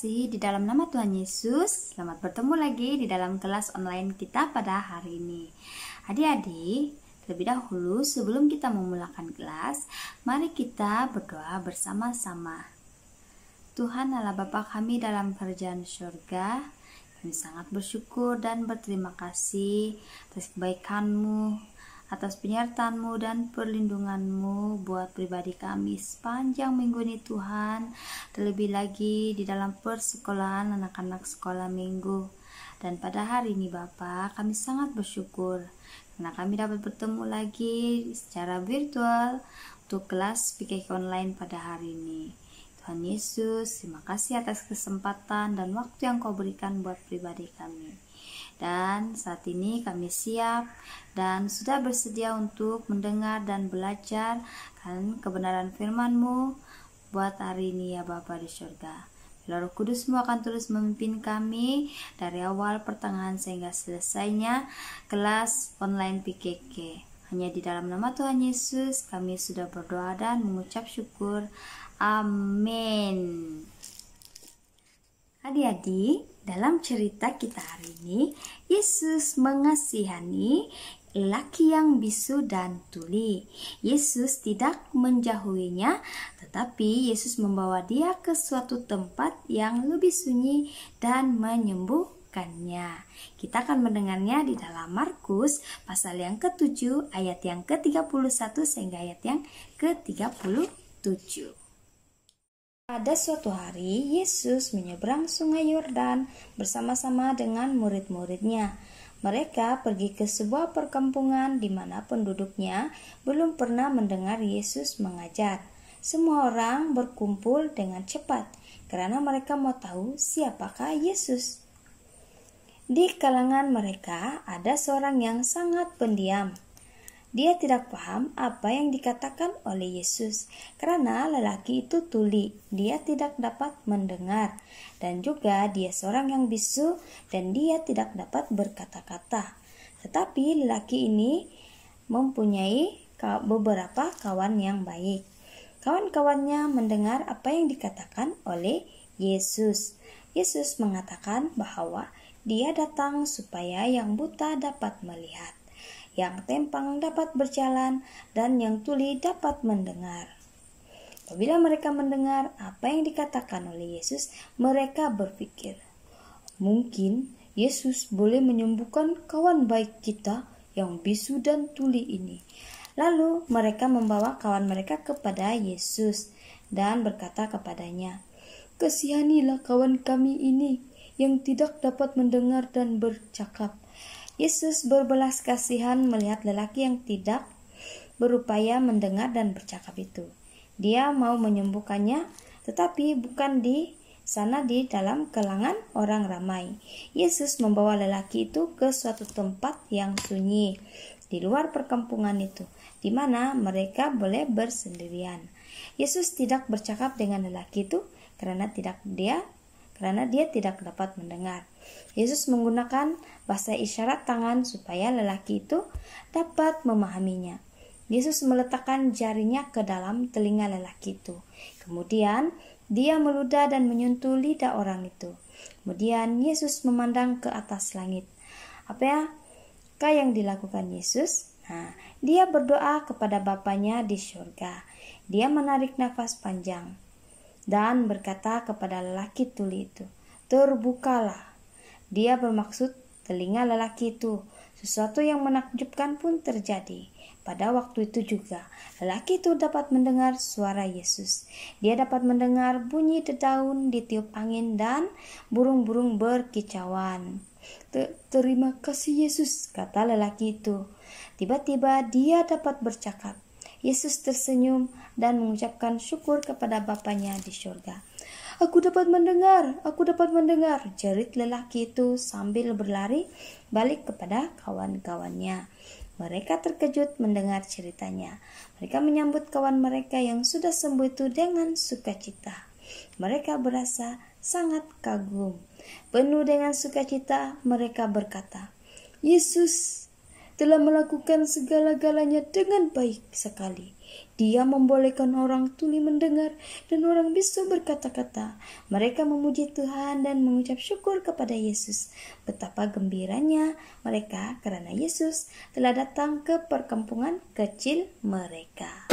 terkasih di dalam nama Tuhan Yesus, selamat bertemu lagi di dalam kelas online kita pada hari ini. Adik-adik, terlebih dahulu sebelum kita memulakan kelas, mari kita berdoa bersama-sama. Tuhan Allah Bapa kami dalam kerajaan surga, kami sangat bersyukur dan berterima kasih atas kebaikan-Mu, atas penyertaan-Mu dan perlindungan-Mu buat pribadi kami sepanjang minggu ini Tuhan, terlebih lagi di dalam persekolahan anak-anak sekolah minggu. Dan pada hari ini Bapa, kami sangat bersyukur karena kami dapat bertemu lagi secara virtual untuk kelas PKK online pada hari ini. Tuhan Yesus, terima kasih atas kesempatan dan waktu yang Kau berikan buat pribadi kami. Dan saat ini kami siap dan sudah bersedia untuk mendengar dan belajar kan kebenaran firman-Mu buat hari ini ya Bapa di surga. Roh Kudus-Mu akan terus memimpin kami dari awal pertengahan sehingga selesainya kelas online PKK. Hanya di dalam nama Tuhan Yesus kami sudah berdoa dan mengucap syukur. Amin. Adik-adik, dalam cerita kita hari ini, Yesus mengasihani lelaki yang bisu dan tuli. Yesus tidak menjauhinya, tetapi Yesus membawa dia ke suatu tempat yang lebih sunyi dan menyembuhkannya. Kita akan mendengarnya di dalam Markus pasal yang ke-7 ayat yang ke-31 sehingga ayat yang ke-37. Pada suatu hari, Yesus menyeberang sungai Yordan bersama-sama dengan murid-muridnya. Mereka pergi ke sebuah perkampungan di mana penduduknya belum pernah mendengar Yesus mengajar. Semua orang berkumpul dengan cepat karena mereka mau tahu siapakah Yesus. Di kalangan mereka ada seorang yang sangat pendiam. Dia tidak paham apa yang dikatakan oleh Yesus karena lelaki itu tuli, dia tidak dapat mendengar, dan juga dia seorang yang bisu dan dia tidak dapat berkata-kata. Tetapi lelaki ini mempunyai beberapa kawan yang baik. Kawan-kawannya mendengar apa yang dikatakan oleh Yesus. Yesus mengatakan bahwa dia datang supaya yang buta dapat melihat, yang tempang dapat berjalan, dan yang tuli dapat mendengar. Apabila mereka mendengar apa yang dikatakan oleh Yesus, mereka berpikir, mungkin Yesus boleh menyembuhkan kawan baik kita yang bisu dan tuli ini. Lalu mereka membawa kawan mereka kepada Yesus dan berkata kepadanya, "Kasihanilah kawan kami ini yang tidak dapat mendengar dan bercakap." Yesus berbelas kasihan melihat lelaki yang tidak berupaya mendengar dan bercakap itu. Dia mau menyembuhkannya, tetapi bukan di sana di dalam kalangan orang ramai. Yesus membawa lelaki itu ke suatu tempat yang sunyi di luar perkampungan itu, di mana mereka boleh bersendirian. Yesus tidak bercakap dengan lelaki itu karena dia tidak dapat mendengar. Yesus menggunakan bahasa isyarat tangan supaya lelaki itu dapat memahaminya. Yesus meletakkan jarinya ke dalam telinga lelaki itu. Kemudian dia meludah dan menyentuh lidah orang itu. Kemudian Yesus memandang ke atas langit. Apakah yang dilakukan Yesus? Dia berdoa kepada Bapanya di surga. Dia menarik nafas panjang dan berkata kepada lelaki tuli itu, "Terbukalah." Dia bermaksud telinga lelaki itu. Sesuatu yang menakjubkan pun terjadi. Pada waktu itu juga, lelaki itu dapat mendengar suara Yesus. Dia dapat mendengar bunyi dedaun ditiup angin dan burung-burung berkicauan. "Terima kasih Yesus," kata lelaki itu. Tiba-tiba dia dapat bercakap. Yesus tersenyum dan mengucapkan syukur kepada Bapanya di surga. Aku dapat mendengar, jerit lelaki itu sambil berlari balik kepada kawan-kawannya. Mereka terkejut mendengar ceritanya. Mereka menyambut kawan mereka yang sudah sembuh itu dengan sukacita. Mereka berasa sangat kagum. Penuh dengan sukacita, mereka berkata, "Yesus, telah melakukan segala-galanya dengan baik sekali. Dia membolehkan orang tuli mendengar dan orang bisu berkata-kata. Mereka memuji Tuhan dan mengucap syukur kepada Yesus. Betapa gembiranya mereka karena Yesus telah datang ke perkampungan kecil mereka.